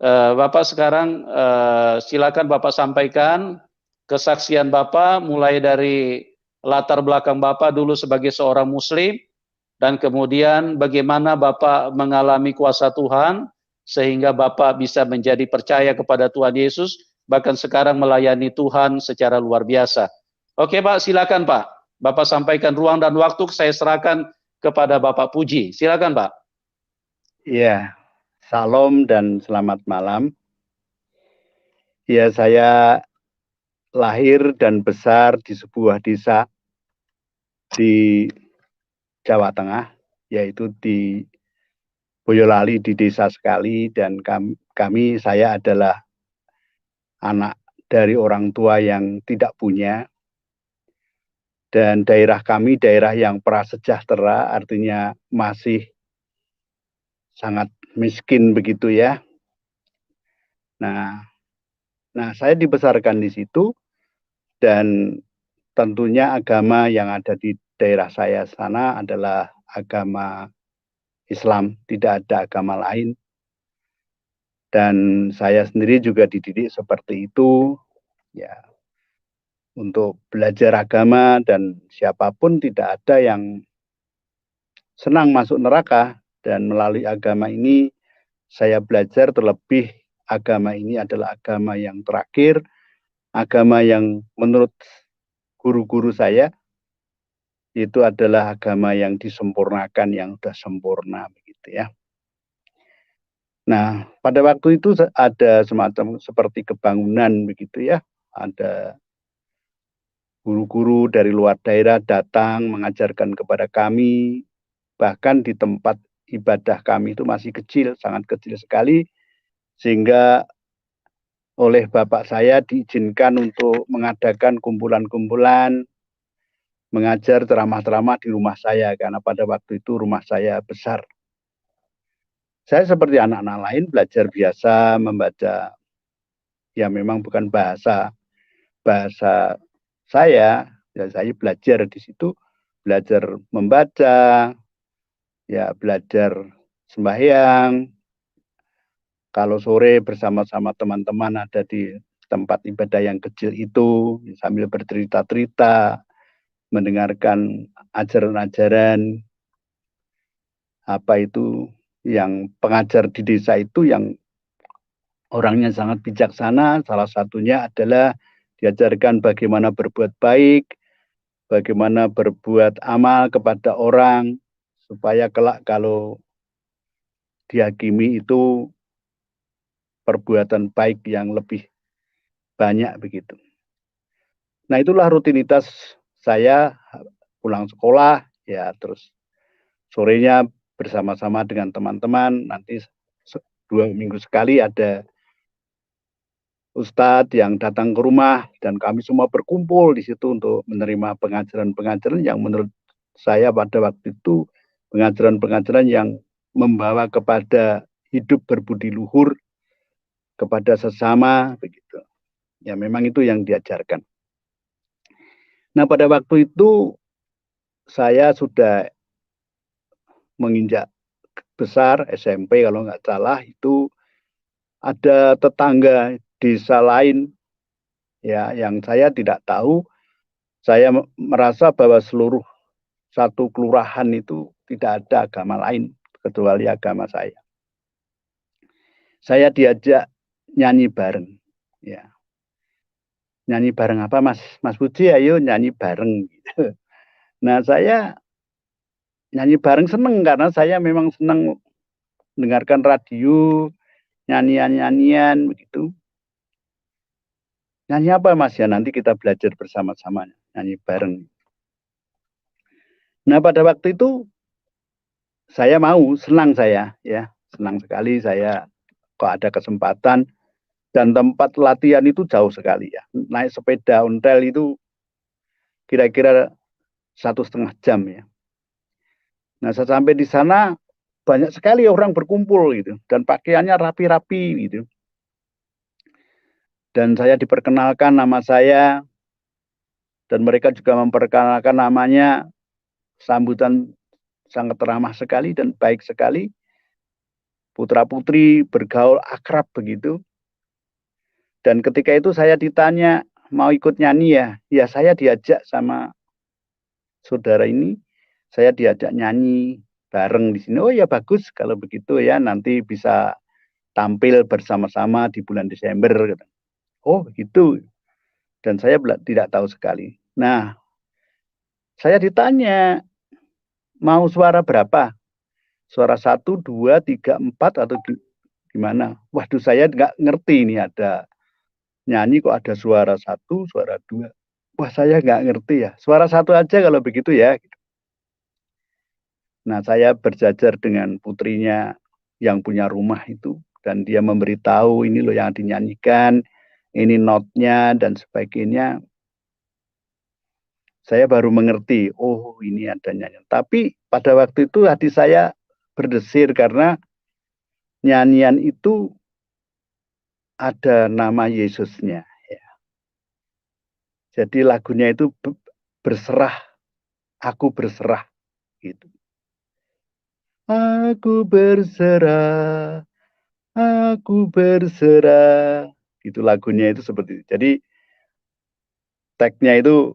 Bapak sekarang silakan Bapak sampaikan kesaksian Bapak mulai dari latar belakang Bapak dulu sebagai seorang Muslim dan kemudian bagaimana Bapak mengalami kuasa Tuhan sehingga Bapak bisa menjadi percaya kepada Tuhan Yesus bahkan sekarang melayani Tuhan secara luar biasa. Oke Pak, silakan Pak. Bapak sampaikan, ruang dan waktu saya serahkan kepada Bapak Puji. Silakan Pak. Ya, salam dan selamat malam. Ya, saya lahir dan besar di sebuah desa di Jawa Tengah, yaitu di Boyolali, di desa sekali, dan saya adalah anak dari orang tua yang tidak punya, dan daerah kami daerah yang prasejahtera, artinya masih sangat miskin begitu ya. Nah, saya dibesarkan di situ, dan tentunya agama yang ada di daerah saya sana adalah agama Islam, tidak ada agama lain. Dan saya sendiri juga dididik seperti itu, ya, untuk belajar agama, dan siapapun tidak ada yang senang masuk neraka. Dan melalui agama ini saya belajar, terlebih agama ini adalah agama yang terakhir, agama yang menurut guru-guru saya itu adalah agama yang disempurnakan, yang sudah sempurna begitu ya. Nah, pada waktu itu ada semacam seperti kebangunan begitu ya. Ada guru-guru dari luar daerah datang mengajarkan kepada kami, bahkan di tempat ibadah kami itu masih kecil, sangat kecil sekali, sehingga oleh bapak saya diizinkan untuk mengadakan kumpulan-kumpulan, mengajar ceramah-ceramah di rumah saya, karena pada waktu itu rumah saya besar. Saya seperti anak-anak lain belajar biasa membaca, ya memang bukan bahasa saya, ya saya belajar di situ, belajar membaca, ya belajar sembahyang. Kalau sore bersama-sama teman-teman ada di tempat ibadah yang kecil itu, sambil bercerita-cerita, mendengarkan ajaran-ajaran apa itu yang pengajar di desa itu yang orangnya sangat bijaksana. Salah satunya adalah diajarkan bagaimana berbuat baik, bagaimana berbuat amal kepada orang, supaya kelak kalau dihakimi itu perbuatan baik yang lebih banyak begitu. Nah, itulah rutinitas saya pulang sekolah, ya terus sorenya bersama-sama dengan teman-teman, nanti 2 minggu sekali ada ustadz yang datang ke rumah, dan kami semua berkumpul di situ untuk menerima pengajaran-pengajaran yang menurut saya pada waktu itu pengajaran-pengajaran yang membawa kepada hidup berbudi luhur kepada sesama begitu. Ya memang itu yang diajarkan. Nah, pada waktu itu saya sudah menginjak besar, SMP kalau nggak salah, itu ada tetangga desa lain ya yang saya tidak tahu. Saya merasa bahwa seluruh satu kelurahan itu tidak ada agama lain kecuali agama saya. Saya diajak nyanyi bareng, ya. Nyanyi bareng apa, Mas? Mas Puji, ayo nyanyi bareng. Gitu. Nah, saya nyanyi bareng seneng karena saya memang senang mendengarkan radio, nyanyian-nyanyian begitu. Nyanyi apa, Mas? Ya nanti kita belajar bersama-sama nyanyi bareng. Nah, pada waktu itu saya mau, senang saya, ya, senang sekali saya kok ada kesempatan, dan tempat latihan itu jauh sekali ya. Naik sepeda ontel itu kira-kira 1,5 jam ya. Nah, saya sampai di sana banyak sekali orang berkumpul gitu, dan pakaiannya rapi-rapi gitu. Dan saya diperkenalkan nama saya, dan mereka juga memperkenalkan namanya. Sambutan sangat ramah sekali dan baik sekali. putra-putri bergaul akrab begitu. Dan ketika itu saya ditanya, mau ikut nyanyi ya? Ya saya diajak sama saudara ini, saya diajak nyanyi bareng di sini. Oh ya bagus kalau begitu ya, nanti bisa tampil bersama-sama di bulan Desember. Oh gitu. Dan saya tidak tahu sekali. Nah, saya ditanya, mau suara berapa? Suara 1, 2, 3, 4 atau gimana? Waduh, saya nggak ngerti ini ada nyanyi kok ada suara 1, suara 2. Wah, saya nggak ngerti ya. Suara 1 aja kalau begitu ya. Nah, saya berjajar dengan putrinya yang punya rumah itu. Dan dia memberitahu ini loh yang dinyanyikan, ini notnya dan sebagainya. Saya baru mengerti, oh ini ada nyanyian. Tapi pada waktu itu hati saya berdesir karena nyanyian itu ada nama Yesusnya. Ya. Jadi lagunya itu berserah, aku berserah. Gitu. Aku berserah, aku berserah. Itu lagunya itu seperti itu. Jadi teksnya itu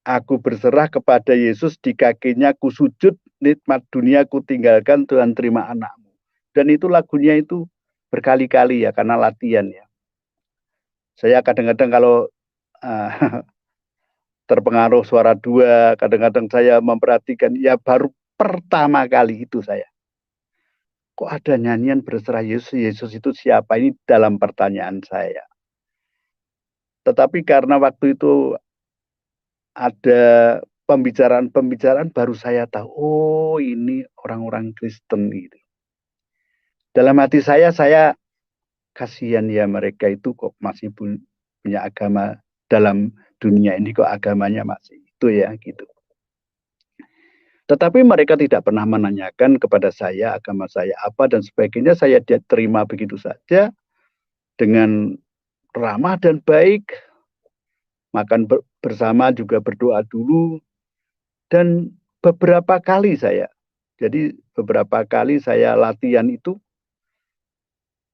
aku berserah kepada Yesus, di kakinya ku sujud, nikmat dunia ku tinggalkan, Tuhan terima anakmu. Dan itu lagunya itu berkali-kali ya, karena latihan ya. Saya kadang-kadang kalau terpengaruh suara 2, kadang-kadang saya memperhatikan, ya baru pertama kali itu saya. Kok ada nyanyian berserah Yesus, Yesus itu siapa? Ini dalam pertanyaan saya. Tetapi karena waktu itu ada pembicaraan-pembicaraan baru saya tahu, oh ini orang-orang Kristen gitu. Dalam hati saya kasihan ya mereka itu kok masih punya agama dalam dunia ini, kok agamanya masih itu ya gitu. Tetapi mereka tidak pernah menanyakan kepada saya agama saya apa dan sebagainya. Saya terima begitu saja dengan ramah dan baik. Makan bersama juga berdoa dulu. Dan beberapa kali jadi beberapa kali saya latihan itu,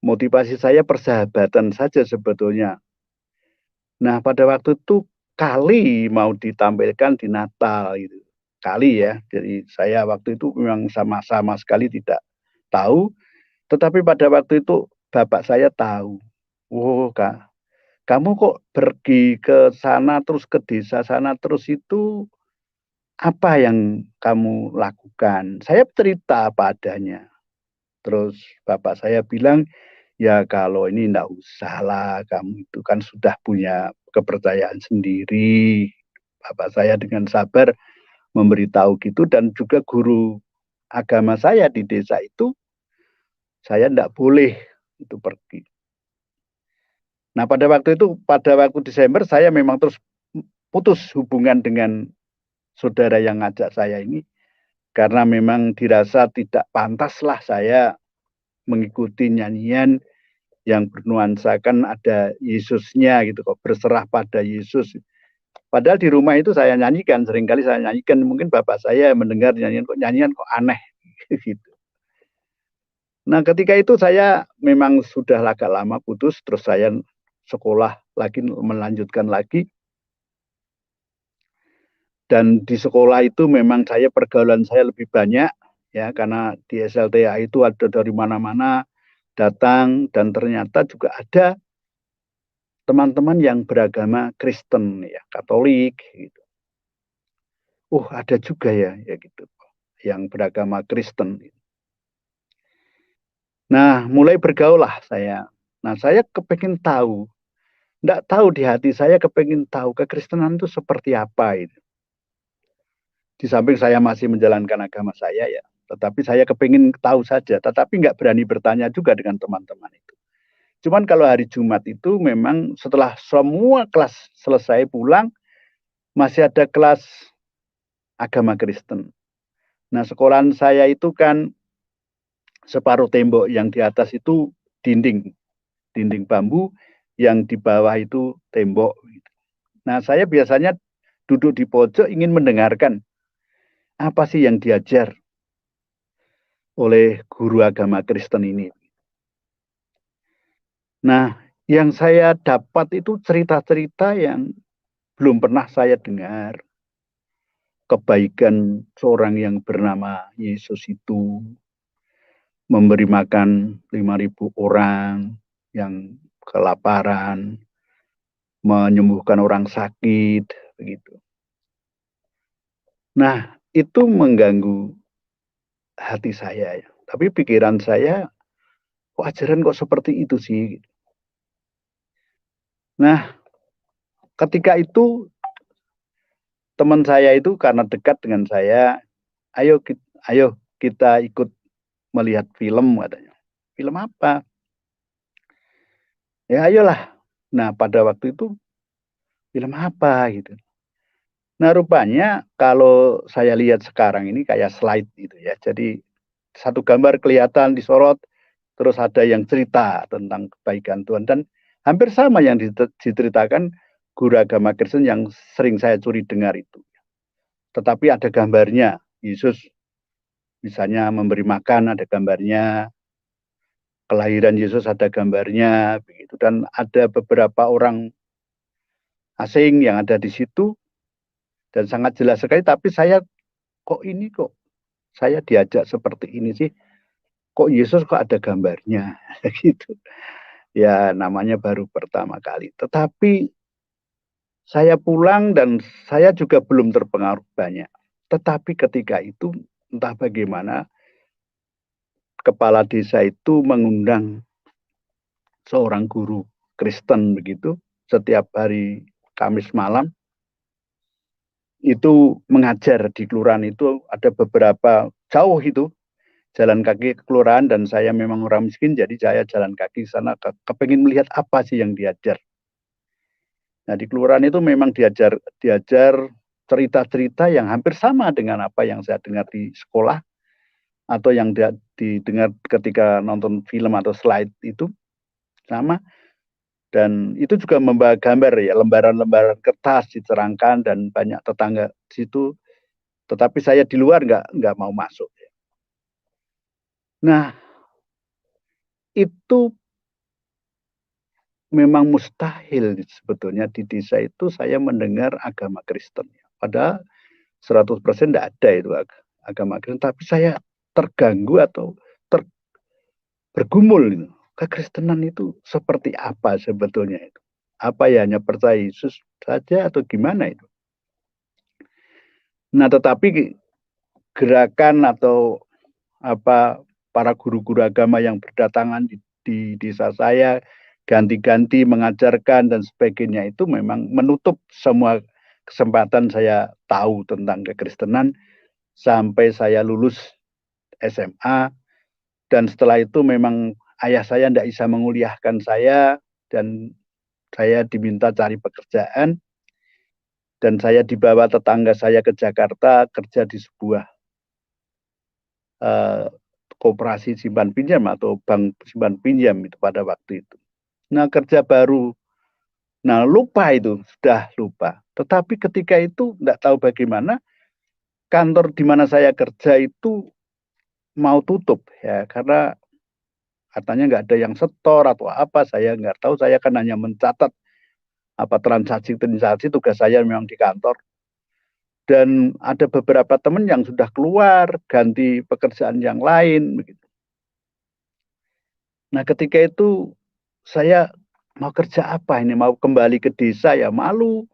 motivasi saya persahabatan saja sebetulnya. Nah pada waktu itu kali mau ditampilkan di Natal gitu. Kali ya, jadi saya waktu itu memang sama sekali tidak tahu, tetapi pada waktu itu bapak saya tahu. Oh Kak, kamu kok pergi ke sana terus ke desa sana terus itu apa yang kamu lakukan? Saya cerita apa adanya. Terus bapak saya bilang, ya kalau ini enggak usah lah, kamu itu kan sudah punya kepercayaan sendiri. Bapak saya dengan sabar memberitahu gitu, dan juga guru agama saya di desa itu, saya enggak boleh itu pergi. Nah pada waktu Desember saya memang terus putus hubungan dengan saudara yang ngajak saya ini, karena memang dirasa tidak pantaslah saya mengikuti nyanyian yang bernuansakan ada Yesusnya gitu kok, berserah pada Yesus. Padahal di rumah itu saya nyanyikan, seringkali saya nyanyikan, mungkin bapak saya mendengar nyanyian kok aneh gitu. Nah ketika itu saya memang sudah agak lama putus, terus saya sekolah lagi, melanjutkan lagi. Dan di sekolah itu memang pergaulan saya lebih banyak ya, karena di SLTA itu ada dari mana-mana datang, dan ternyata juga ada teman-teman yang beragama Kristen ya, Katolik gitu. Oh ada juga ya gitu, yang beragama Kristen. Nah mulai bergaul lah saya. Nah saya kepengen tahu, enggak tahu di hati saya kepengen tahu kekristenan itu seperti apa itu. Di samping saya masih menjalankan agama saya ya, tetapi saya kepengen tahu saja, tetapi nggak berani bertanya juga dengan teman-teman itu. Cuman kalau hari Jumat itu memang setelah semua kelas selesai pulang, masih ada kelas agama Kristen. Nah sekolahan saya itu kan separuh tembok, yang di atas itu dinding bambu, yang di bawah itu tembok. Nah saya biasanya duduk di pojok ingin mendengarkan apa sih yang diajar oleh guru agama Kristen ini. Nah, yang saya dapat itu cerita-cerita yang belum pernah saya dengar. Kebaikan seorang yang bernama Yesus itu memberi makan 5.000 orang yang kelaparan, menyembuhkan orang sakit, begitu. Nah, itu mengganggu hati saya ya. Tapi pikiran saya, kok ajaran kok seperti itu sih? Nah, ketika itu teman saya itu karena dekat dengan saya, ayo kita ikut melihat film katanya. Film apa? Ya ayolah. Nah, pada waktu itu film apa gitu. Nah, rupanya kalau saya lihat sekarang ini kayak slide gitu ya. Jadi satu gambar kelihatan disorot, terus ada yang cerita tentang kebaikan Tuhan. Dan hampir sama yang diceritakan guru agama Kristen yang sering saya curi dengar itu. Tetapi ada gambarnya, Yesus misalnya memberi makan, ada gambarnya, kelahiran Yesus ada gambarnya, begitu. Dan ada beberapa orang asing yang ada di situ, dan sangat jelas sekali, tapi saya kok saya diajak seperti ini sih, kok Yesus kok ada gambarnya, gitu. Ya namanya baru pertama kali. Tetapi saya pulang dan saya juga belum terpengaruh banyak. Tetapi ketika itu entah bagaimana kepala desa itu mengundang seorang guru Kristen begitu setiap hari Kamis malam itu mengajar di kelurahan itu ada beberapa jauh itu jalan kaki ke kelurahan dan saya memang orang miskin jadi saya jalan kaki sana kepengin melihat apa sih yang diajar. Nah di kelurahan itu memang diajar cerita-cerita yang hampir sama dengan apa yang saya dengar di sekolah atau yang didengar ketika nonton film atau slide itu sama. Dan itu juga membawa gambar ya, lembaran-lembaran kertas dicerangkan dan banyak tetangga di situ. Tetapi saya di luar nggak mau masuk. Nah, itu memang mustahil sebetulnya di desa itu saya mendengar agama Kristen. Padahal 100% tidak ada itu agama Kristen. Tapi saya terganggu atau bergumul itu. Kekristenan itu seperti apa sebetulnya itu? Apa ya hanya percaya Yesus saja atau gimana itu? Nah, tetapi gerakan atau apa para guru-guru agama yang berdatangan di desa saya ganti-ganti mengajarkan dan sebagainya itu memang menutup semua kesempatan saya tahu tentang kekristenan sampai saya lulus SMA dan setelah itu memang ayah saya tidak bisa menguliahkan saya dan saya diminta cari pekerjaan dan saya dibawa tetangga saya ke Jakarta kerja di sebuah koperasi simpan pinjam atau bank simpan pinjam itu pada waktu itu. Nah kerja baru, nah lupa itu sudah lupa. Tetapi ketika itu tidak tahu bagaimana kantor di mana saya kerja itu mau tutup ya karena katanya nggak ada yang setor atau apa saya nggak tahu saya kan hanya mencatat apa transaksi tugas saya memang di kantor dan ada beberapa teman yang sudah keluar ganti pekerjaan yang lain begitu. Nah ketika itu saya mau kerja apa ini mau kembali ke desa ya malu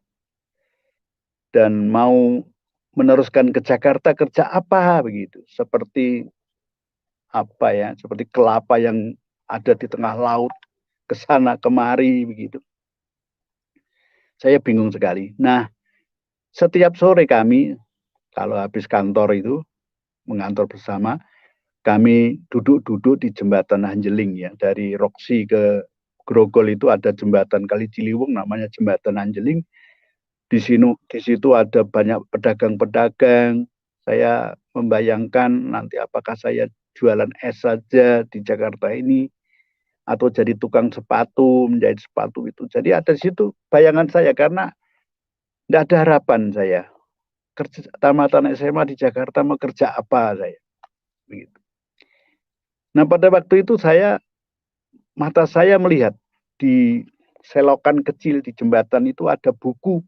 dan mau meneruskan ke Jakarta kerja apa begitu seperti apa ya seperti kelapa yang ada di tengah laut ke sana kemari begitu. Saya bingung sekali. Nah, setiap sore kami kalau habis kantor itu mengantor bersama, kami duduk-duduk di jembatan Anjeling ya. Dari Roksi ke Grogol itu ada jembatan Kali Ciliwung namanya jembatan Anjeling. Di situ ada banyak pedagang-pedagang. Saya membayangkan nanti apakah saya jualan es saja di Jakarta ini atau jadi tukang sepatu, menjahit sepatu itu. Jadi ada di situ bayangan saya karena tidak ada harapan saya. Kerja tamatan SMA di Jakarta mau kerja apa saya. Begitu. Nah pada waktu itu mata saya melihat di selokan kecil di jembatan itu ada buku.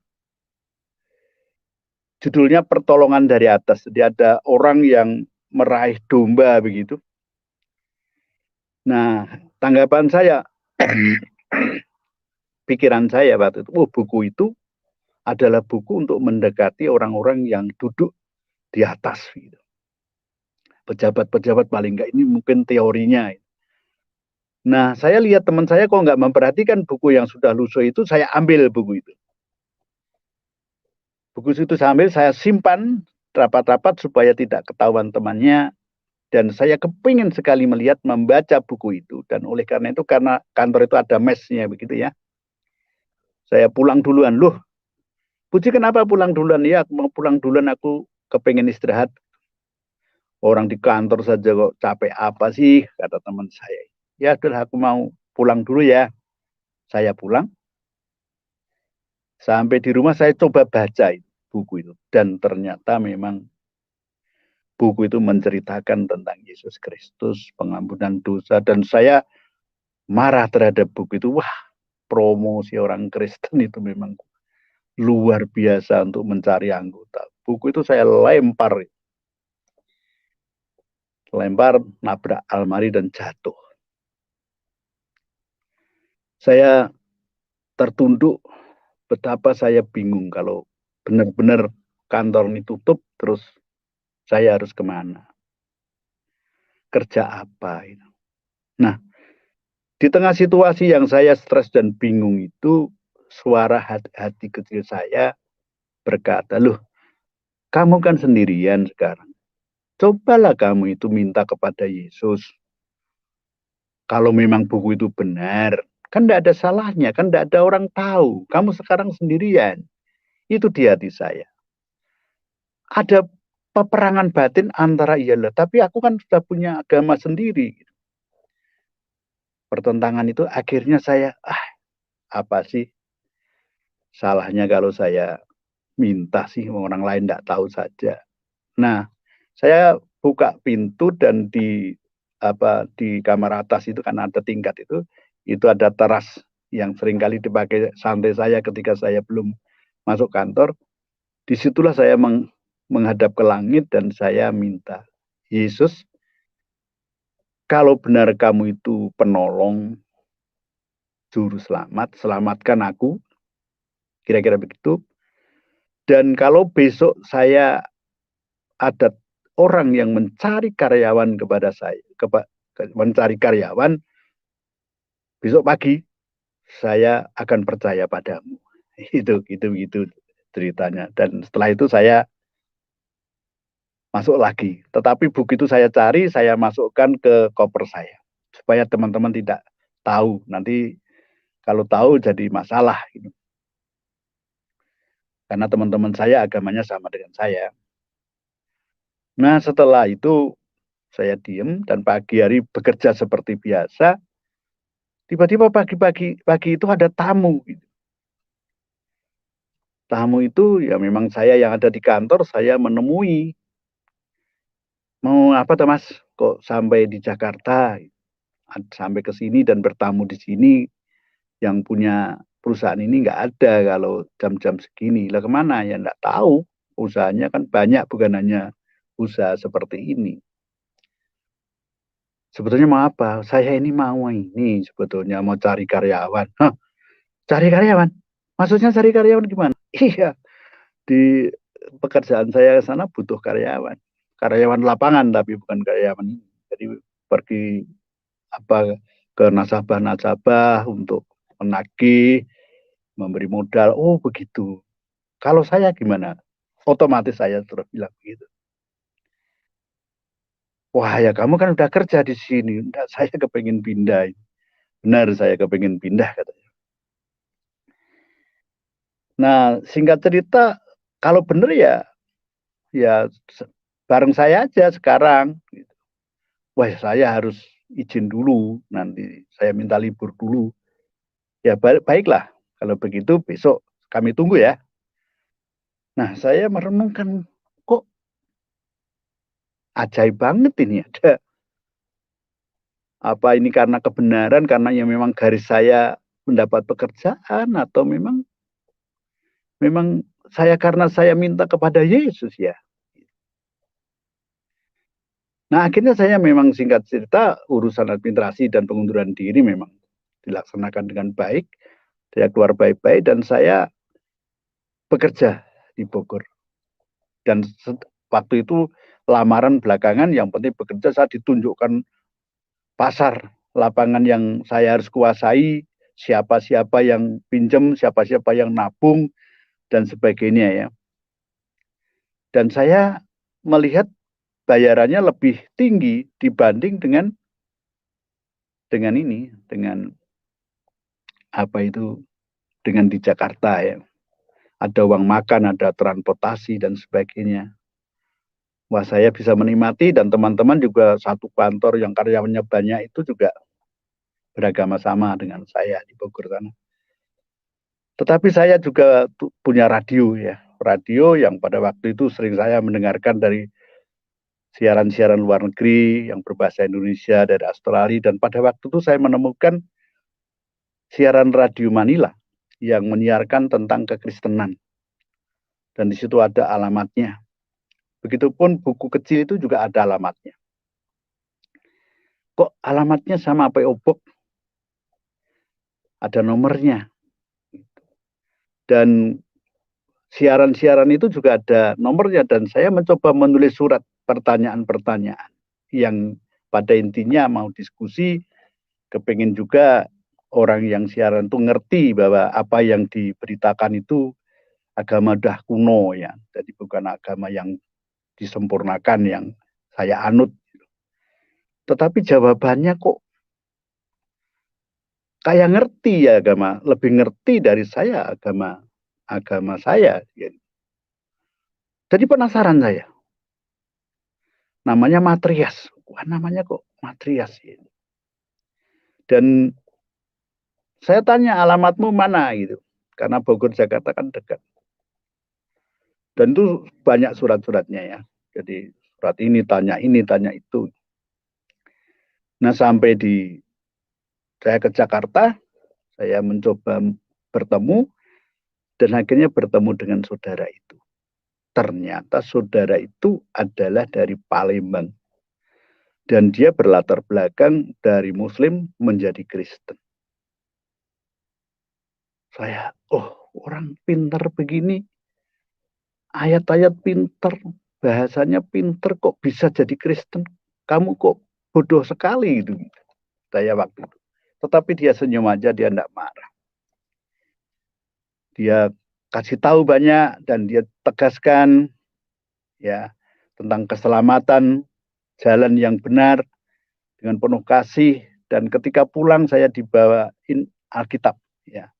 Judulnya Pertolongan dari Atas. Jadi ada orang yang meraih domba begitu. Nah, tanggapan saya, pikiran saya waktu itu, oh buku itu adalah buku untuk mendekati orang-orang yang duduk di atas. Gitu. Pejabat-pejabat paling enggak, ini mungkin teorinya. Nah, saya lihat teman saya kok nggak memperhatikan buku yang sudah lusuh itu, saya ambil buku itu. Buku itu saya ambil, saya simpan rapat-rapat supaya tidak ketahuan temannya. Dan saya kepingin sekali melihat, membaca buku itu. Dan oleh karena itu, karena kantor itu ada mesnya begitu ya. Saya pulang duluan. Loh, Puji kenapa pulang duluan? Ya, mau pulang duluan, aku kepingin istirahat. Orang di kantor saja kok capek apa sih, kata teman saya. Ya, udah aku mau pulang dulu ya. Saya pulang. Sampai di rumah saya coba baca buku itu. Dan ternyata memang buku itu menceritakan tentang Yesus Kristus, pengampunan dosa. Dan saya marah terhadap buku itu. Wah, promosi orang Kristen itu memang luar biasa untuk mencari anggota. Buku itu saya lempar, nabrak almari dan jatuh. Saya tertunduk, betapa saya bingung kalau benar-benar kantor ini tutup, terus saya harus kemana? Kerja apa? Nah, di tengah situasi yang saya stres dan bingung itu, suara hati kecil saya berkata, loh, kamu kan sendirian sekarang. Cobalah kamu itu minta kepada Yesus. Kalau memang buku itu benar, kan tidak ada salahnya, kan tidak ada orang tahu. Kamu sekarang sendirian. Itu di hati saya. Ada peperangan batin antara iyalah, tapi aku kan sudah punya agama sendiri. Pertentangan itu akhirnya saya, apa sih salahnya kalau saya minta sih, orang lain tidak tahu saja. Nah, saya buka pintu dan di kamar atas itu kan ada tingkat itu ada teras yang seringkali dipakai santai saya ketika saya belum masuk kantor. Disitulah saya menghadap ke langit dan saya minta, Yesus, kalau benar kamu itu penolong, juru selamat, selamatkan aku, kira-kira begitu. Dan kalau besok saya ada orang yang mencari karyawan kepada saya, mencari karyawan, besok pagi saya akan percaya padamu. Itu ceritanya. Dan setelah itu saya masuk lagi. Tetapi buku itu saya cari, saya masukkan ke koper saya. Supaya teman-teman tidak tahu. Nanti kalau tahu jadi masalah. Gitu. Karena teman-teman saya agamanya sama dengan saya. Nah setelah itu saya diem dan pagi hari bekerja seperti biasa. Tiba-tiba pagi itu ada tamu. Gitu. Tamu itu ya memang saya yang ada di kantor, saya menemui. Mau apa tuh Mas? Kok sampai di Jakarta? Sampai ke sini dan bertamu di sini, yang punya perusahaan ini nggak ada kalau jam-jam segini. Lah kemana? Ya nggak tahu. Usahanya kan banyak, bukan hanya usaha seperti ini. Sebetulnya mau apa? Saya ini mau ini sebetulnya mau cari karyawan. Hah, cari karyawan? Maksudnya cari karyawan gimana? Iya, di pekerjaan saya ke sana butuh karyawan. Karyawan lapangan tapi bukan karyawan ini. Jadi pergi ke nasabah-nasabah untuk menagih, memberi modal. Oh begitu. Kalau saya gimana? Otomatis saya terus bilang begitu. Wah ya kamu kan udah kerja di sini. Enggak, saya kepengen pindah. Benar saya kepengen pindah katanya. Nah singkat cerita, kalau benar ya bareng saya aja sekarang. Wah saya harus izin dulu. Nanti saya minta libur dulu. Ya baiklah. Kalau begitu besok kami tunggu ya. Nah, saya merenungkan, kok ajaib banget ini ada. Apa ini karena kebenaran, karena yang memang garis saya mendapat pekerjaan atau memang saya karena saya minta kepada Yesus ya. Nah akhirnya saya memang singkat cerita urusan administrasi dan pengunduran diri memang dilaksanakan dengan baik. Saya keluar baik-baik dan saya bekerja di Bogor. Dan waktu itu lamaran belakangan yang penting bekerja, saya ditunjukkan pasar lapangan yang saya harus kuasai, siapa-siapa yang pinjam, siapa-siapa yang nabung dan sebagainya ya. Dan saya melihat bayarannya lebih tinggi dibanding dengan apa itu, dengan di Jakarta ya. Ada uang makan, ada transportasi dan sebagainya. Wah, saya bisa menikmati dan teman-teman juga satu kantor yang karyawannya banyak itu juga beragama sama dengan saya di Bogor sana. Tetapi saya juga punya radio ya. Radio yang pada waktu itu sering saya mendengarkan dari siaran-siaran luar negeri yang berbahasa Indonesia dari Australia. Dan pada waktu itu saya menemukan siaran radio Manila yang menyiarkan tentang kekristenan. Dan di situ ada alamatnya. Begitupun buku kecil itu juga ada alamatnya. Kok alamatnya sama PO Box? Ada nomornya. Dan siaran-siaran itu juga ada nomornya. Dan saya mencoba menulis surat pertanyaan-pertanyaan yang pada intinya mau diskusi, kepingin juga orang yang siaran itu ngerti bahwa apa yang diberitakan itu agama dah kuno ya. Jadi bukan agama yang disempurnakan yang saya anut. Tetapi jawabannya kok kayak ngerti ya agama, lebih ngerti dari saya agama saya. Jadi penasaran saya. Namanya Matrias. Wah, namanya kok Matrias. Dan saya tanya alamatmu mana gitu. Karena Bogor Jakarta kan dekat. Dan itu banyak surat-suratnya ya. Jadi surat ini, tanya itu. Nah sampai saya ke Jakarta, saya mencoba bertemu, dan akhirnya bertemu dengan saudara itu. Ternyata saudara itu adalah dari Palembang. Dan dia berlatar belakang dari Muslim menjadi Kristen. Saya, orang pinter begini, ayat-ayat pinter, bahasanya pinter, kok bisa jadi Kristen? Kamu kok bodoh sekali gitu. Saya waktu itu. Tetapi dia senyum aja, dia tidak marah. Dia kasih tahu banyak dan dia tegaskan ya tentang keselamatan, jalan yang benar dengan penuh kasih, dan ketika pulang saya dibawain Alkitab ya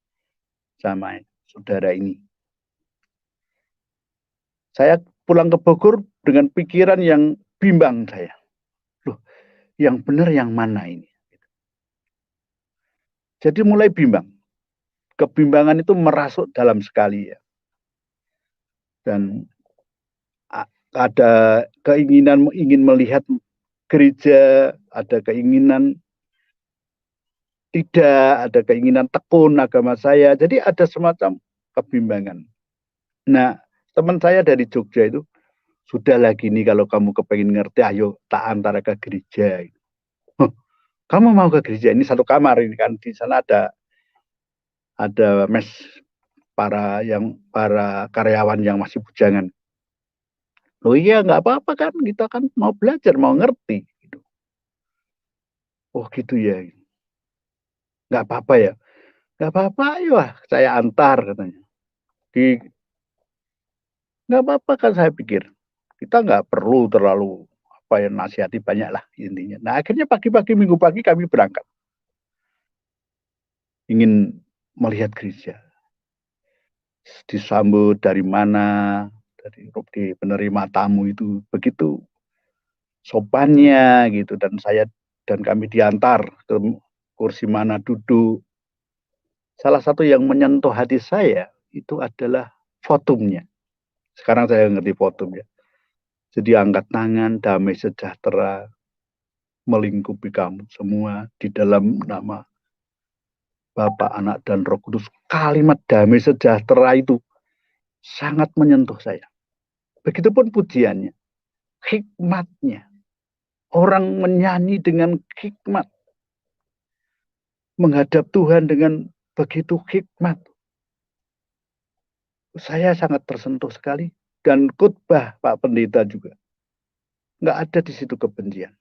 sama saudara ini. Saya pulang ke Bogor dengan pikiran yang bimbang saya. Loh, yang benar yang mana ini? Jadi mulai bimbang. Kebimbangan itu merasuk dalam sekali ya. Dan ada keinginan ingin melihat gereja, ada keinginan tidak, ada keinginan tekun agama saya. Jadi ada semacam kebimbangan. Nah, teman saya dari Jogja itu, sudah lagi nih kalau kamu kepengen ngerti, ayo tak antara ke gereja. Kamu mau ke gereja? Ini satu kamar ini kan, di sana ada mes para karyawan yang masih bujangan. Oh iya, nggak apa-apa kan, kita kan mau belajar, mau ngerti. Gitu. Oh gitu ya, nggak apa-apa ya, nggak apa-apa, ayo saya antar katanya. Nggak apa-apa kan saya pikir, kita nggak perlu terlalu apa yang nasihati banyak lah intinya. Nah akhirnya pagi-pagi minggu pagi kami berangkat, ingin melihat gereja. Disambut dari mana, dari penerima tamu itu begitu sopannya gitu, dan kami diantar ke kursi mana duduk. Salah satu yang menyentuh hati saya itu adalah votumnya. Sekarang saya ngerti votum ya. Jadi angkat tangan, damai sejahtera melingkupi kamu semua di dalam nama Bapa, Anak, dan Roh Kudus, kalimat damai sejahtera itu sangat menyentuh saya. Begitupun pujiannya, hikmatnya. Orang menyanyi dengan hikmat, menghadap Tuhan dengan begitu hikmat. Saya sangat tersentuh sekali. Dan khotbah Pak Pendeta juga. Nggak ada di situ kebencian.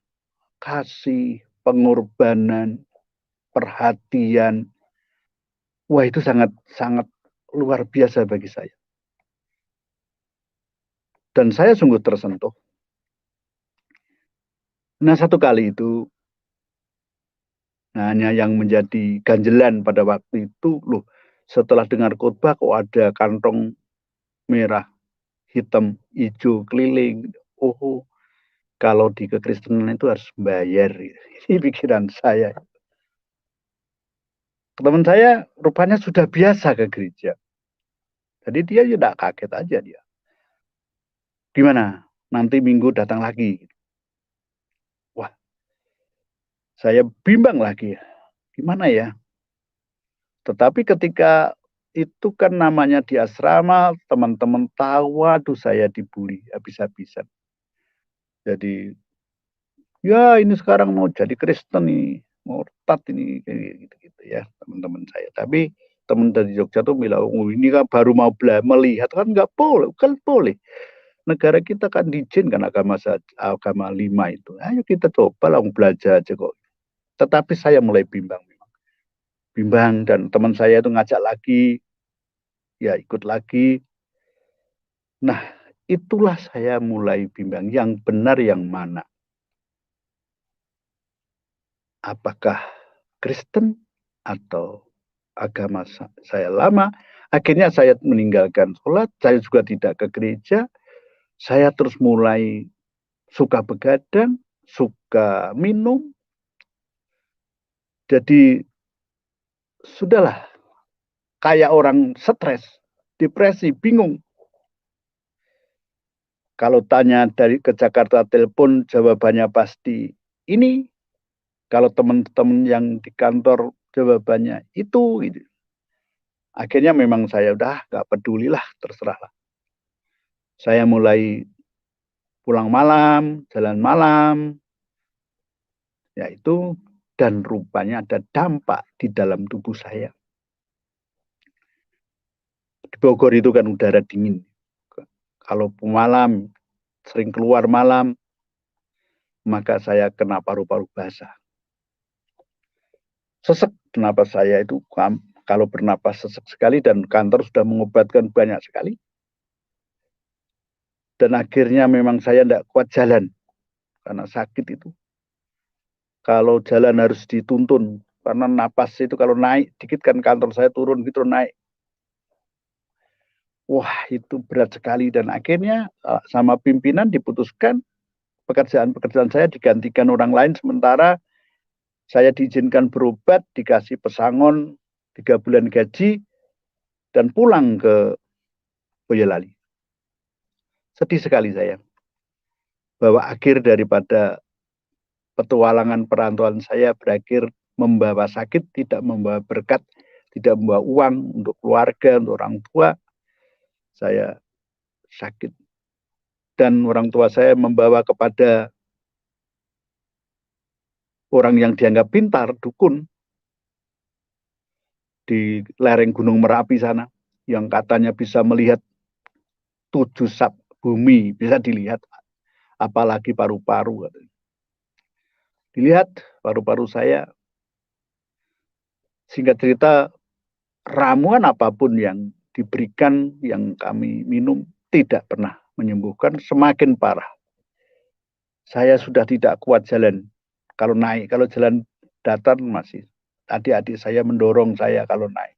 Kasih, pengorbanan, perhatian. Wah, itu sangat luar biasa bagi saya. Dan saya sungguh tersentuh. Nah, satu kali itu, hanya yang menjadi ganjelan pada waktu itu, loh, setelah dengar khotbah kok ada kantong merah, hitam, hijau, keliling. Oh, kalau di kekristenan itu harus bayar. Ini pikiran saya. Teman saya rupanya sudah biasa ke gereja. Jadi dia tidak kaget aja dia. Gimana? Nanti minggu datang lagi. Wah, saya bimbang lagi. Gimana ya? Tetapi ketika itu kan namanya di asrama, teman-teman tahu, waduh saya dibully habis-habisan. Jadi, ya ini sekarang mau jadi Kristen nih, murtad ini, gitu-gitu ya teman-teman saya. Tapi teman dari Jogja tuh bilang, oh, ini kan baru mau melihat, kan nggak boleh, kan boleh. Negara kita kan diizinkan agama 5 itu. Ayo kita coba lah belajar aja kok. Tetapi saya mulai bimbang. Bimbang, dan teman saya itu ngajak lagi, ya ikut lagi. Nah, itulah saya mulai bimbang, yang benar yang mana. Apakah Kristen atau agama saya lama? Akhirnya saya meninggalkan sholat, saya juga tidak ke gereja. Saya terus mulai suka begadang, suka minum. Jadi sudahlah, kayak orang stres, depresi, bingung. Kalau tanya dari ke Jakarta telepon, jawabannya pasti ini. Kalau teman-teman yang di kantor, jawabannya itu. Gitu. Akhirnya memang saya udah gak pedulilah, terserahlah. Saya mulai pulang malam, jalan malam, yaitu, dan rupanya ada dampak di dalam tubuh saya. Di Bogor itu kan udara dingin. Kalau malam, sering keluar malam, maka saya kena paru-paru basah. Sesek bernapas saya itu, kalau bernapas sesek sekali, dan kantor sudah mengobatkan banyak sekali. Dan akhirnya memang saya tidak kuat jalan, karena sakit itu. Kalau jalan harus dituntun, karena napas itu kalau naik, dikit kan kantor saya turun gitu naik. Wah, itu berat sekali, dan akhirnya sama pimpinan diputuskan pekerjaan-pekerjaan saya digantikan orang lain, sementara saya diizinkan berobat, dikasih pesangon 3 bulan gaji, dan pulang ke Boyolali. Sedih sekali saya, bahwa akhir daripada petualangan perantauan saya berakhir membawa sakit, tidak membawa berkat, tidak membawa uang untuk keluarga, untuk orang tua. Saya sakit. Dan orang tua saya membawa kepada orang yang dianggap pintar, dukun, di lereng Gunung Merapi sana, yang katanya bisa melihat 7 sab bumi, bisa dilihat, apalagi paru-paru. Dilihat paru-paru saya, singkat cerita, ramuan apapun yang diberikan, yang kami minum, tidak pernah menyembuhkan, semakin parah. Saya sudah tidak kuat jalan. Kalau naik, kalau jalan datar masih. Adik-adik saya mendorong saya kalau naik.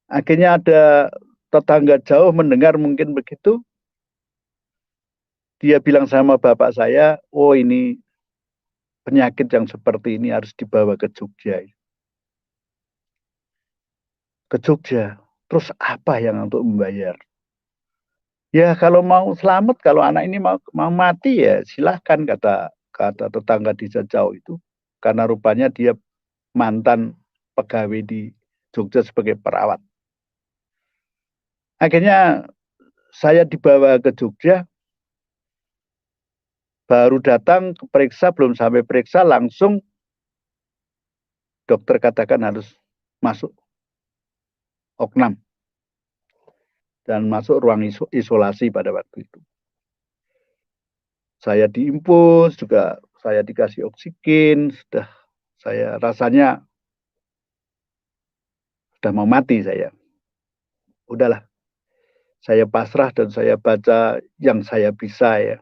Akhirnya ada tetangga jauh mendengar mungkin begitu. Dia bilang sama bapak saya, oh ini penyakit yang seperti ini harus dibawa ke Jogja. Ke Jogja. Terus apa yang untuk membayar? Ya kalau mau selamat, kalau anak ini mau mati ya silahkan, kata tetangga di jauh itu. Karena rupanya dia mantan pegawai di Jogja sebagai perawat. Akhirnya saya dibawa ke Jogja, baru datang periksa, belum sampai periksa langsung dokter katakan harus masuk oknam dan masuk ruang isolasi pada waktu itu. Saya diimpus juga, saya dikasih oksigen, sudah saya rasanya sudah mau mati saya. Udahlah, saya pasrah dan saya baca yang saya bisa ya.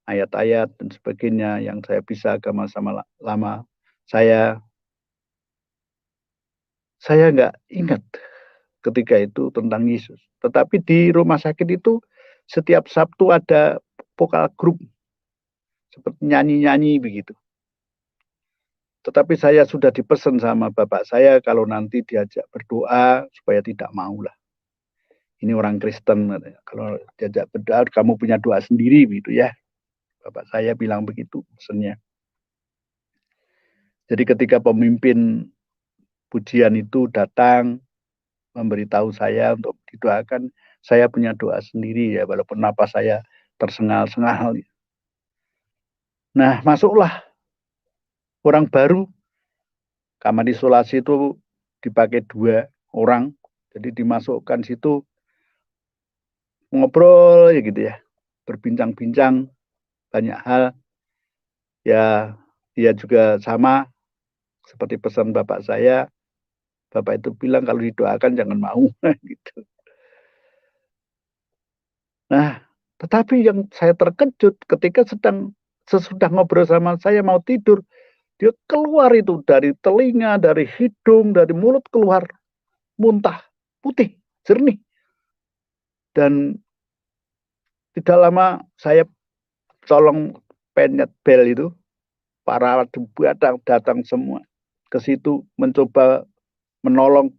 Ayat-ayat dan sebagainya yang saya bisa agama sama lama. Saya nggak ingat ketika itu tentang Yesus. Tetapi di rumah sakit itu setiap Sabtu ada vokal grup seperti nyanyi-nyanyi begitu. Tetapi saya sudah dipesan sama bapak saya kalau nanti diajak berdoa supaya tidak maulah. Ini orang Kristen, kalau diajak berdoa kamu punya doa sendiri begitu ya. Bapak saya bilang begitu pesannya. Jadi ketika pemimpin pujian itu datang memberitahu saya untuk didoakan, saya punya doa sendiri ya, walaupun napas saya tersengal-sengal. Nah, masuklah orang baru, kamar isolasi itu dipakai 2 orang, jadi dimasukkan situ ngobrol ya gitu ya, berbincang-bincang banyak hal. Ya, dia juga sama seperti pesan bapak saya. Bapak itu bilang kalau didoakan jangan mau gitu. Nah, tetapi yang saya terkejut ketika sesudah ngobrol sama saya mau tidur, dia keluar itu dari telinga, dari hidung, dari mulut keluar muntah, putih, jernih. Dan tidak lama saya colong penyet bel itu, para datang semua ke situ mencoba menolong,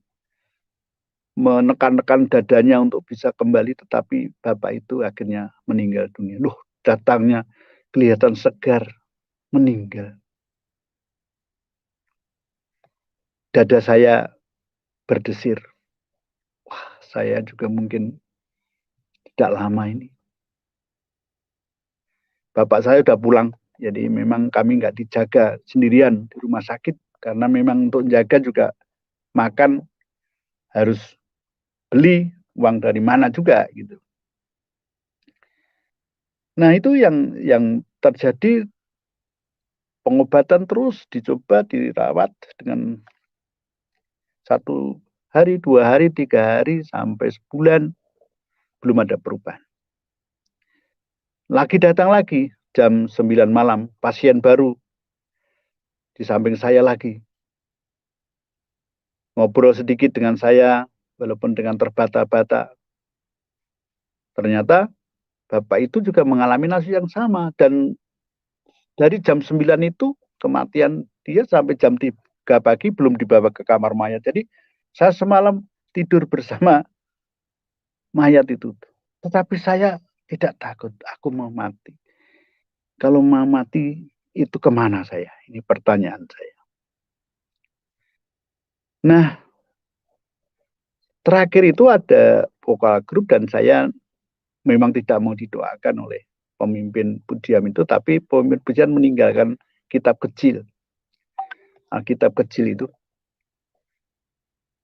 menekan-nekan dadanya untuk bisa kembali, tetapi bapak itu akhirnya meninggal dunia. Loh, datangnya kelihatan segar, meninggal. Dada saya berdesir. Wah, saya juga mungkin tidak lama ini. Bapak saya udah pulang, jadi memang kami nggak dijaga sendirian di rumah sakit, karena memang untuk jaga juga makan harus beli, uang dari mana juga gitu. Nah itu yang terjadi, pengobatan terus dicoba dirawat dengan 1 hari, 2 hari, 3 hari, sampai sebulan belum ada perubahan. Lagi datang lagi jam 9 malam, pasien baru di samping saya lagi. Ngobrol sedikit dengan saya, walaupun dengan terbata-bata. Ternyata bapak itu juga mengalami nasib yang sama. Dan dari jam 9 itu kematian dia sampai jam 3 pagi belum dibawa ke kamar mayat. Jadi saya semalam tidur bersama mayat itu. Tetapi saya tidak takut, aku mau mati. Kalau mau mati itu kemana saya? Ini pertanyaan saya. Nah, terakhir itu ada vokal grup dan saya memang tidak mau didoakan oleh pemimpin pujian itu, tapi pemimpin pujian meninggalkan kitab kecil. Kitab kecil itu.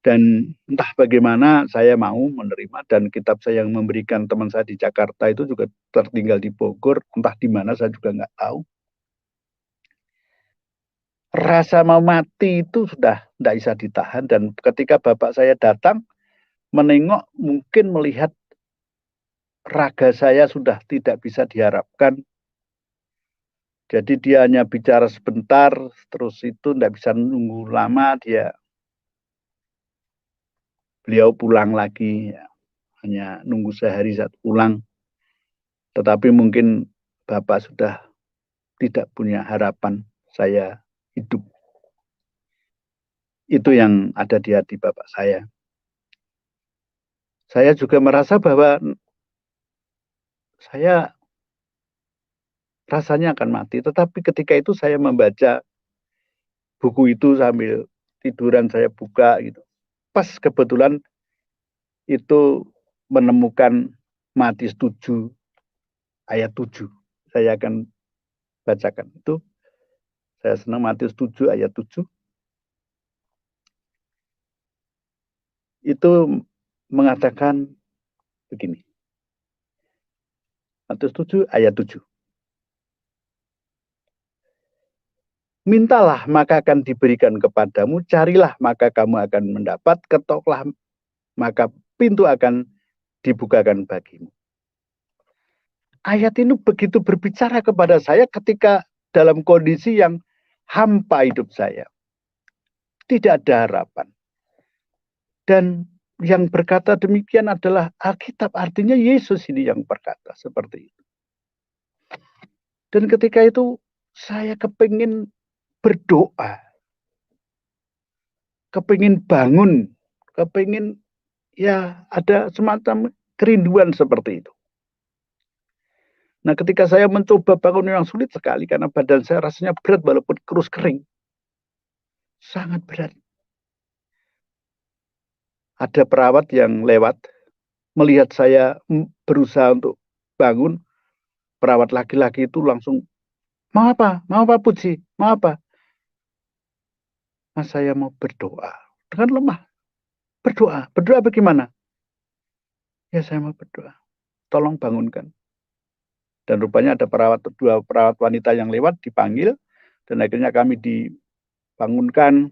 Dan entah bagaimana saya mau menerima, dan kitab saya yang memberikan teman saya di Jakarta itu juga tertinggal di Bogor, entah di mana saya juga nggak tahu. Rasa mau mati itu sudah tidak bisa ditahan, dan ketika bapak saya datang menengok, mungkin melihat raga saya sudah tidak bisa diharapkan. Jadi dia hanya bicara sebentar, terus itu tidak bisa nunggu lama, beliau pulang lagi, ya. Hanya nunggu sehari saat pulang. Tetapi mungkin bapak sudah tidak punya harapan saya hidup. Itu yang ada di hati bapak saya. Saya juga merasa bahwa saya rasanya akan mati. Tetapi ketika itu saya membaca buku itu sambil tiduran saya buka gitu. Pas kebetulan itu menemukan Matius 7 ayat 7. Saya akan bacakan itu. Saya senang Matius 7 ayat 7. Itu mengatakan begini. Matius 7 ayat 7. Mintalah maka akan diberikan kepadamu, carilah maka kamu akan mendapat, ketoklah maka pintu akan dibukakan bagimu. Ayat ini begitu berbicara kepada saya ketika dalam kondisi yang hampa hidup saya. Tidak ada harapan. Dan yang berkata demikian adalah Alkitab, artinya Yesus ini yang berkata seperti itu. Dan ketika itu saya kepingin berdoa, kepingin bangun, kepingin ya ada semacam kerinduan seperti itu. Nah, ketika saya mencoba bangun yang sulit sekali karena badan saya rasanya berat walaupun kurus kering. Sangat berat. Ada perawat yang lewat melihat saya berusaha untuk bangun. Perawat laki-laki itu langsung, mau apa? Mau apa Puji? Mau apa? Mas, saya mau berdoa. Dengan lemah. Berdoa. Berdoa bagaimana? Ya, saya mau berdoa. Tolong bangunkan. Dan rupanya ada dua perawat wanita yang lewat, dipanggil. Dan akhirnya kami dibangunkan.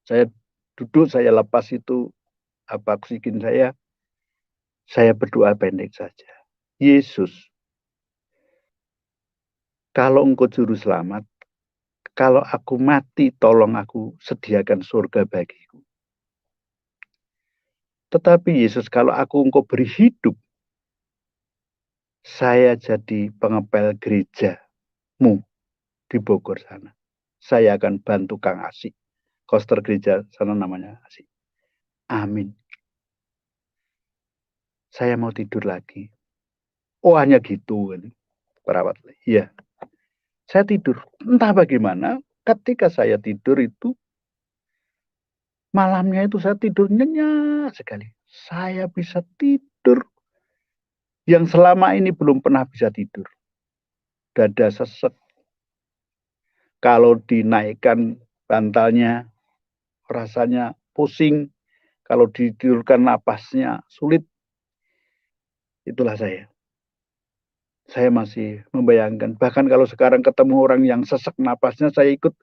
Saya duduk, saya lepas itu oksigen saya. Saya berdoa pendek saja. Yesus, kalau Engkau juru selamat, kalau aku mati, tolong aku sediakan surga bagiku. Tetapi Yesus, kalau Engkau beri hidup, saya jadi pengepel gerejamu di Bogor sana. Saya akan bantu Kang Asik. Koster gereja sana namanya Asik. Amin. Saya mau tidur lagi. Oh, hanya gitu. Perawat. Iya. Saya tidur. Entah bagaimana, ketika saya tidur itu, malamnya itu saya tidur nyenyak sekali. Saya bisa tidur yang selama ini belum pernah bisa tidur. Dada sesek. Kalau dinaikkan bantalnya, rasanya pusing. Kalau ditidurkan napasnya sulit. Itulah saya. Saya masih membayangkan. Bahkan kalau sekarang ketemu orang yang sesek napasnya, saya ikut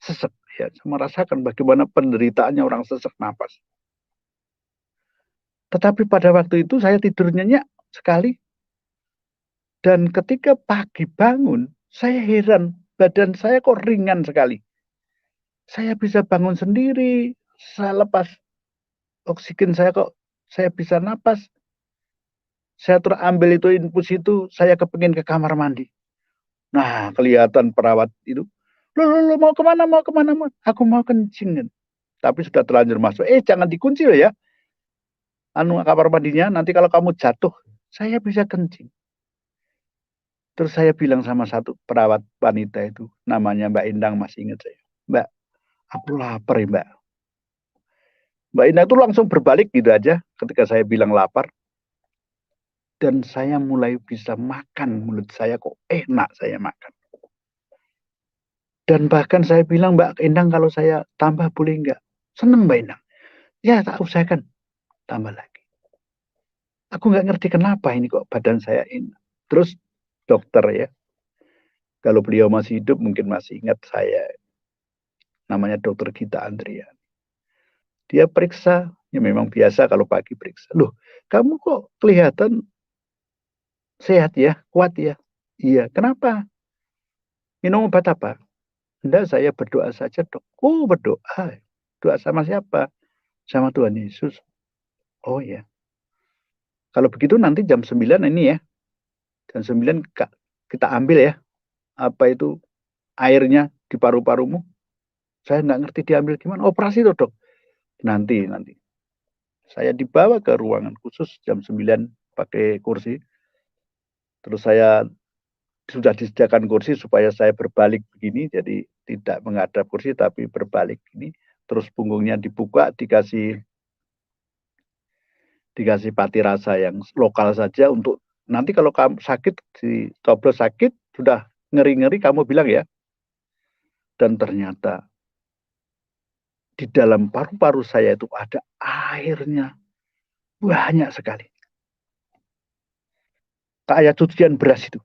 sesek. Ya, saya merasakan bagaimana penderitaannya orang sesek napas. Tetapi pada waktu itu saya tidur nyenyak sekali. Dan ketika pagi bangun, saya heran. Badan saya kok ringan sekali. Saya bisa bangun sendiri. Saya lepas oksigen saya kok. Saya bisa napas. Saya terus ambil itu infus itu. Saya kepingin ke kamar mandi. Nah, kelihatan perawat itu. Loh, mau kemana? Aku mau kencing. Tapi sudah terlanjur masuk. Jangan dikunci ya. Kamar mandinya, nanti kalau kamu jatuh, saya bisa kencing. Terus saya bilang sama satu perawat wanita itu, namanya Mbak Indang, masih ingat saya. Mbak, aku lapar ya Mbak. Mbak Indang itu langsung berbalik gitu aja ketika saya bilang lapar. Dan saya mulai bisa makan, mulut saya kok enak saya makan. Dan bahkan saya bilang, Mbak Indang kalau saya tambah boleh enggak? Seneng Mbak Indang. Ya, tak usahakan. Tambah lagi. Aku nggak ngerti kenapa ini kok badan saya enak. Terus dokter ya. Kalau beliau masih hidup mungkin masih ingat saya. Namanya Dr. Gita Andrian. Dia periksa, ya memang biasa kalau pagi periksa. Loh, kamu kok kelihatan sehat ya, kuat ya? Iya, kenapa? Minum obat apa? Enggak, saya berdoa saja dok. Oh, berdoa. Doa sama siapa? Sama Tuhan Yesus. Oh ya. Kalau begitu nanti jam 9 ini ya. Jam 9 kita ambil ya. Apa itu airnya di paru-parumu. Saya nggak ngerti diambil gimana. Operasi tuh dok. Nanti. Saya dibawa ke ruangan khusus jam 9 pakai kursi. Terus saya sudah disediakan kursi supaya saya berbalik begini. Jadi tidak menghadap kursi tapi berbalik ini, terus punggungnya dibuka, dikasih pati rasa yang lokal saja untuk nanti kalau kamu sakit, dicoblos sakit, sudah ngeri-ngeri kamu bilang ya. Dan ternyata di dalam paru-paru saya itu ada airnya banyak sekali. Kayak cucian beras itu.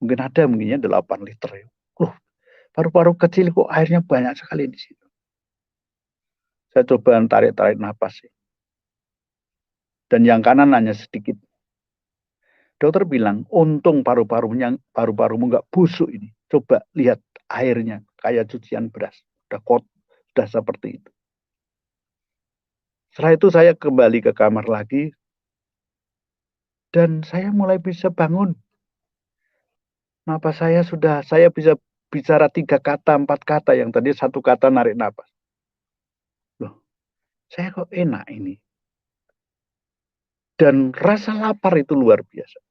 Mungkin ada mungkinnya 8 liter ya. Loh, paru-paru kecil kok airnya banyak sekali di situ. Saya coba tarik-tarik napas. Dan yang kanan hanya sedikit. Dokter bilang, untung paru-parumu nggak busuk ini. Coba lihat airnya kayak cucian beras. Sudah seperti itu. Setelah itu saya kembali ke kamar lagi. Dan saya mulai bisa bangun. Napas saya bisa bicara 3 kata, 4 kata. Yang tadi 1 kata narik napas. Loh, saya kok enak ini. Dan rasa lapar itu luar biasa.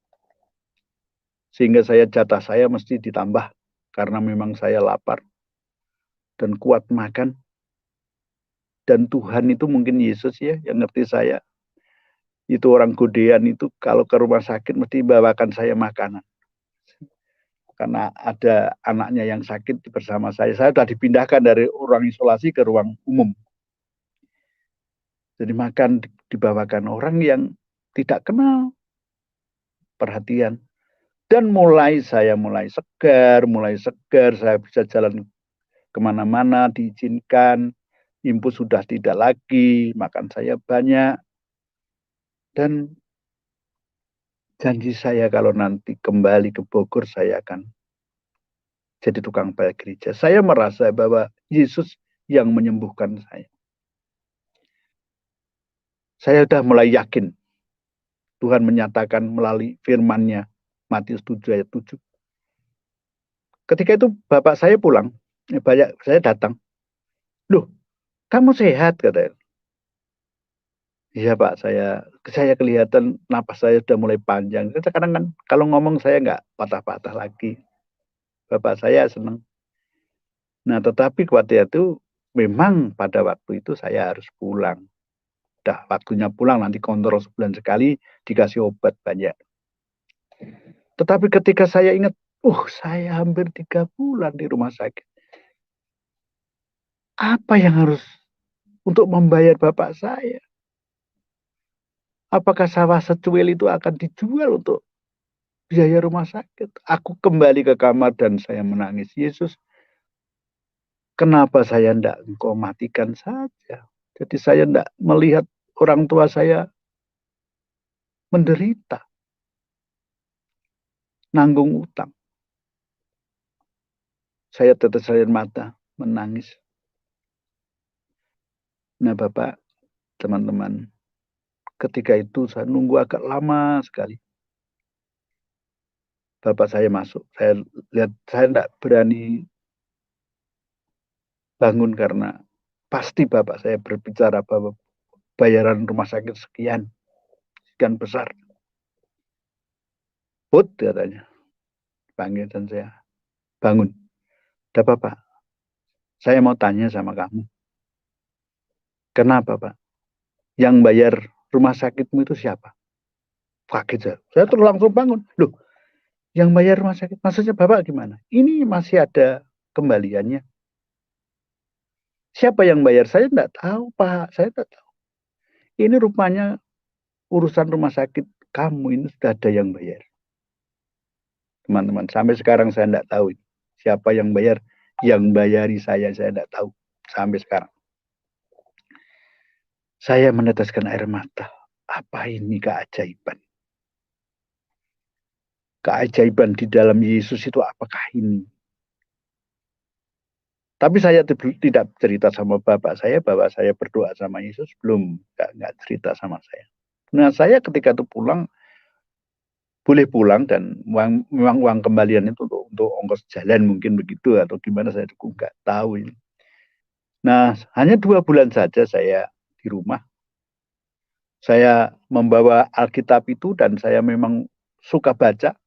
Sehingga jatah saya mesti ditambah. Karena memang saya lapar. Dan kuat makan. Dan Tuhan itu mungkin Yesus ya yang ngerti saya. Itu orang Godean itu kalau ke rumah sakit mesti bawakan saya makanan. Karena ada anaknya yang sakit bersama saya. Saya sudah dipindahkan dari ruang isolasi ke ruang umum. Jadi makan dibawakan orang yang tidak kenal. Perhatian. Dan saya mulai segar, saya bisa jalan kemana-mana, diizinkan, impus sudah tidak lagi, makan saya banyak. Dan janji saya kalau nanti kembali ke Bogor, saya akan jadi tukang bel gereja. Saya merasa bahwa Yesus yang menyembuhkan saya. Saya sudah mulai yakin. Tuhan menyatakan melalui firman-Nya, Matius 7 ayat 7. Ketika itu bapak saya pulang, saya datang. Loh, kamu sehat, katanya. Iya Pak, saya kelihatan napas saya sudah mulai panjang. Sekarang kan kalau ngomong saya nggak patah-patah lagi. Bapak saya senang. Nah tetapi waktu itu memang pada waktu itu saya harus pulang. Udah waktunya pulang, nanti kontrol sebulan sekali, dikasih obat banyak. Tetapi ketika saya ingat, saya hampir 3 bulan di rumah sakit. Apa yang harus untuk membayar bapak saya? Apakah sawah secuil itu akan dijual untuk biaya rumah sakit? Aku kembali ke kamar dan saya menangis. Yesus, kenapa saya tidak engkau matikan saja? Jadi saya tidak melihat orang tua saya menderita. Nanggung utang. Saya tetes air mata, menangis. Nah Bapak, teman-teman, ketika itu saya nunggu agak lama sekali. Bapak saya masuk. Saya lihat, saya tidak berani bangun karena pasti bapak saya berbicara bahwa bayaran rumah sakit sekian besar. Put, katanya. Panggil dan saya bangun. Ada Bapak, saya mau tanya sama kamu. Kenapa Pak? Yang bayar rumah sakitmu itu siapa? Kaget saya. Saya terus langsung bangun. Loh, yang bayar rumah sakit, maksudnya Bapak gimana? Ini masih ada kembaliannya. Siapa yang bayar? Saya tidak tahu Pak, saya tidak tahu. Ini rupanya urusan rumah sakit kamu ini sudah ada yang bayar. Teman-teman, sampai sekarang saya tidak tahu siapa yang bayar. Yang bayari saya tidak tahu sampai sekarang. Saya meneteskan air mata. Apa ini keajaiban? Keajaiban di dalam Yesus itu apakah ini? Tapi saya tidak cerita sama bapak saya bahwa saya berdoa sama Yesus. Belum, nggak cerita sama saya. Nah saya ketika itu pulang, boleh pulang dan memang uang kembalian itu untuk ongkos jalan mungkin begitu atau gimana saya juga nggak tahu ini. Nah hanya 2 bulan saja saya di rumah. Saya membawa Alkitab itu dan saya memang suka baca.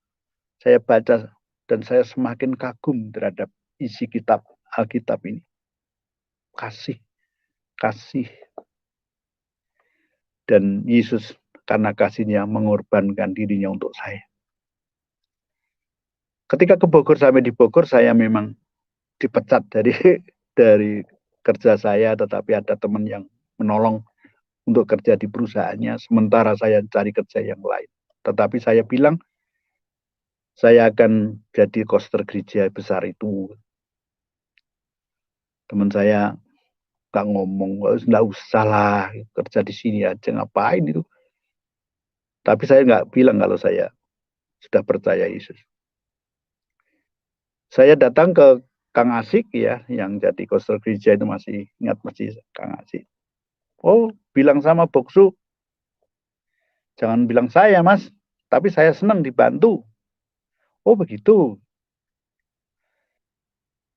Saya baca dan saya semakin kagum terhadap isi kitab Alkitab ini. Kasih. Dan Yesus karena kasihnya mengorbankan dirinya untuk saya. Ketika ke Bogor, sampai di Bogor, saya memang dipecat dari kerja saya, tetapi ada teman yang menolong untuk kerja di perusahaannya, sementara saya cari kerja yang lain. Tetapi saya bilang, saya akan jadi koster gereja besar itu. Teman saya nggak ngomong, nggak usah lah, kerja di sini aja, ngapain itu. Tapi saya nggak bilang kalau saya sudah percaya Yesus. Saya datang ke Kang Asik ya, yang jadi koster gereja itu masih ingat masih Kang Asik. Oh, bilang sama Boksu, jangan bilang saya mas, tapi saya senang dibantu. Oh begitu.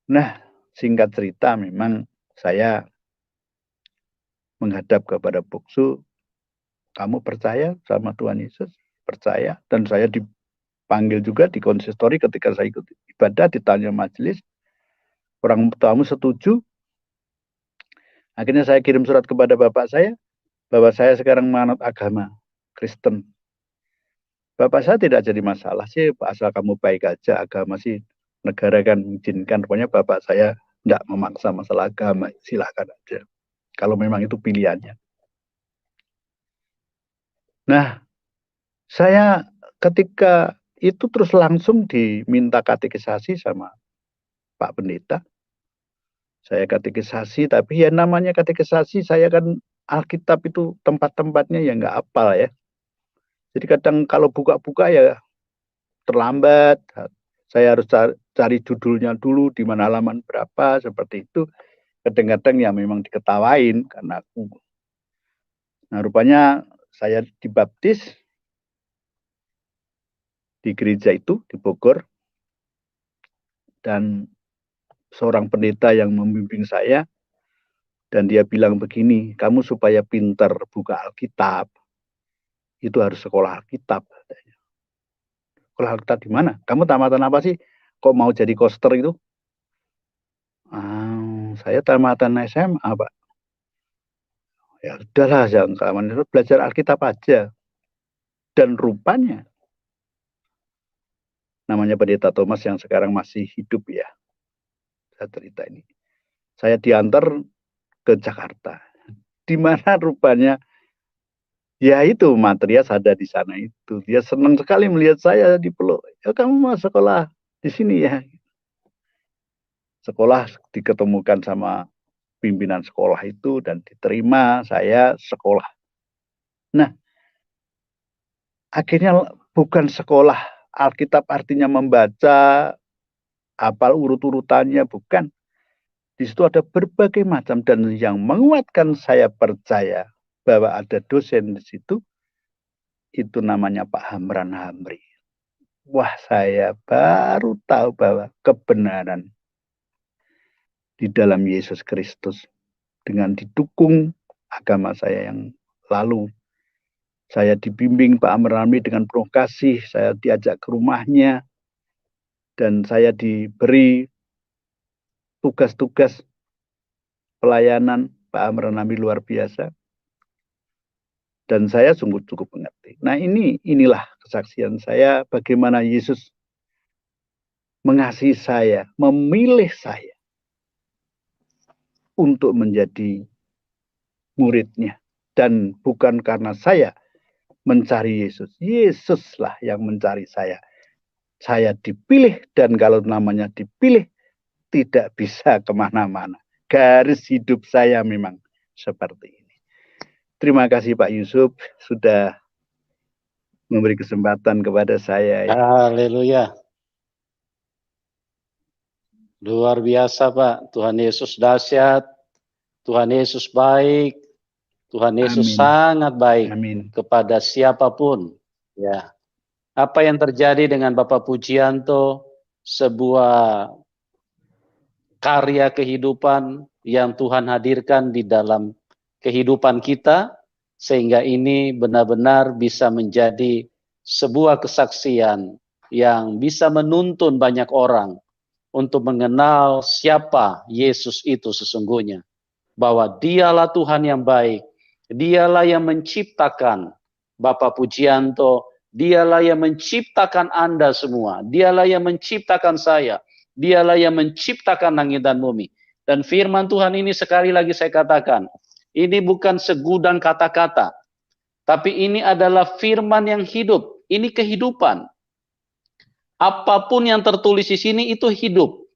Nah, singkat cerita memang saya menghadap kepada Boksu, kamu percaya sama Tuhan Yesus? Percaya. Dan saya dipanggil juga di konsistori ketika saya ikut ibadah, ditanya majelis, orang tamu setuju. Akhirnya saya kirim surat kepada bapak saya, bahwa saya sekarang menganut agama Kristen. Bapak saya tidak jadi masalah sih, asal kamu baik aja, agama sih negara kan mengizinkan. Pokoknya bapak saya tidak memaksa masalah agama, silakan aja. Kalau memang itu pilihannya. Nah, saya ketika itu terus langsung diminta katekisasi sama Pak Pendeta. Saya katekisasi, tapi ya namanya katekisasi, saya kan Alkitab itu tempat-tempatnya ya nggak hafal ya. Jadi kadang kalau buka-buka ya terlambat. Saya harus cari judulnya dulu, di mana halaman berapa, seperti itu. Kadang-kadang ya memang diketawain karena aku. Nah rupanya saya dibaptis di gereja itu di Bogor, dan seorang pendeta yang membimbing saya, dan dia bilang begini, kamu supaya pintar buka Alkitab itu harus sekolah Alkitab. Sekolah Alkitab di mana? Kamu tamatan apa sih? Kok mau jadi koster itu? Saya tamatan SMA, Pak. Ya udahlah, jangan keamanan, belajar Alkitab aja. Dan rupanya namanya Pendeta Thomas yang sekarang masih hidup ya. Saya cerita ini. Saya diantar ke Jakarta. Di mana rupanya ya itu Matthias ada di sana itu. Dia senang sekali melihat saya di peluk. Ya kamu mau sekolah di sini ya. Sekolah diketemukan sama pimpinan sekolah itu dan diterima, saya sekolah. Nah, akhirnya bukan sekolah Alkitab artinya membaca, hafal urut-urutannya, bukan. Di situ ada berbagai macam, dan yang menguatkan saya percaya bahwa ada dosen di situ, itu namanya Pak Hamran Hamri. Wah, saya baru tahu bahwa kebenaran di dalam Yesus Kristus dengan didukung agama saya yang lalu. Saya dibimbing Pak Hamran Hamri dengan penuh kasih, saya diajak ke rumahnya, dan saya diberi tugas-tugas pelayanan. Pak Hamran Hamri luar biasa. Dan saya sungguh cukup mengerti. Nah inilah kesaksian saya bagaimana Yesus mengasihi saya, memilih saya untuk menjadi muridnya. Dan bukan karena saya mencari Yesus. Yesuslah yang mencari saya. Saya dipilih, dan kalau namanya dipilih, tidak bisa kemana-mana. Garis hidup saya memang seperti ini. Terima kasih Pak Yusuf sudah memberi kesempatan kepada saya. Haleluya. Luar biasa Pak. Tuhan Yesus dahsyat. Tuhan Yesus baik. Tuhan Yesus sangat baik kepada siapapun. Ya. Apa yang terjadi dengan Bapak Pujianto, sebuah karya kehidupan yang Tuhan hadirkan di dalam kehidupan kita, sehingga ini benar-benar bisa menjadi sebuah kesaksian yang bisa menuntun banyak orang untuk mengenal siapa Yesus itu sesungguhnya. Bahwa dialah Tuhan yang baik, dialah yang menciptakan Bapak Pujianto, dialah yang menciptakan Anda semua, dialah yang menciptakan saya, dialah yang menciptakan langit dan bumi. Dan firman Tuhan ini sekali lagi saya katakan, ini bukan segudang kata-kata, tapi ini adalah firman yang hidup, ini kehidupan. Apapun yang tertulis di sini itu hidup.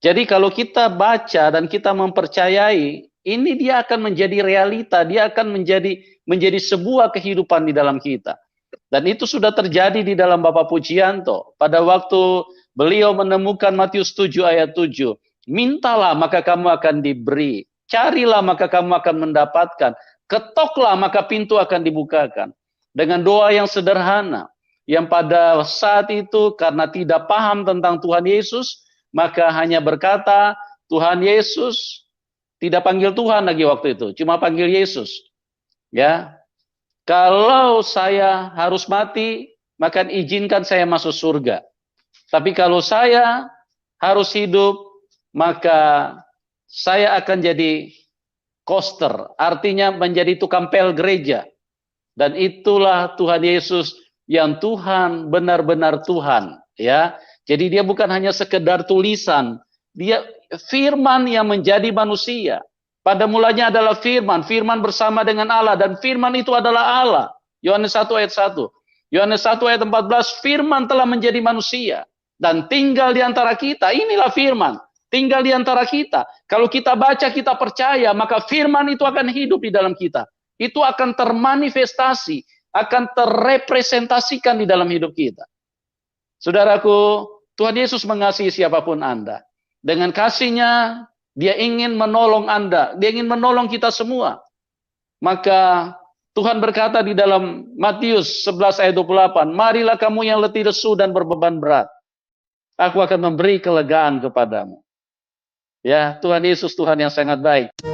Jadi kalau kita baca dan kita mempercayai, ini dia akan menjadi realita, dia akan menjadi sebuah kehidupan di dalam kita. Dan itu sudah terjadi di dalam Bapak Pujianto. Pada waktu beliau menemukan Matius 7 ayat 7. Mintalah maka kamu akan diberi. Carilah maka kamu akan mendapatkan. Ketoklah maka pintu akan dibukakan. Dengan doa yang sederhana. Yang pada saat itu karena tidak paham tentang Tuhan Yesus, maka hanya berkata, Tuhan Yesus, tidak panggil Tuhan lagi waktu itu, cuma panggil Yesus. Ya, kalau saya harus mati, maka izinkan saya masuk surga. Tapi kalau saya harus hidup, maka saya akan jadi koster, artinya menjadi tukang pel gereja. Dan itulah Tuhan Yesus yang Tuhan, benar-benar Tuhan. Ya, jadi dia bukan hanya sekedar tulisan, dia firman yang menjadi manusia. Pada mulanya adalah firman, firman bersama dengan Allah, dan firman itu adalah Allah. Yohanes 1 ayat 1. Yohanes 1 ayat 14, firman telah menjadi manusia dan tinggal di antara kita. Inilah firman, tinggal di antara kita. Kalau kita baca, kita percaya, maka firman itu akan hidup di dalam kita. Itu akan termanifestasi, akan terrepresentasikan di dalam hidup kita. Saudaraku, Tuhan Yesus mengasihi siapapun Anda. Dengan kasih-Nya, Dia ingin menolong Anda. Dia ingin menolong kita semua. Maka Tuhan berkata di dalam Matius 11 ayat 28, marilah kamu yang letih lesu dan berbeban berat. Aku akan memberi kelegaan kepadamu. Ya, Tuhan Yesus Tuhan yang sangat baik.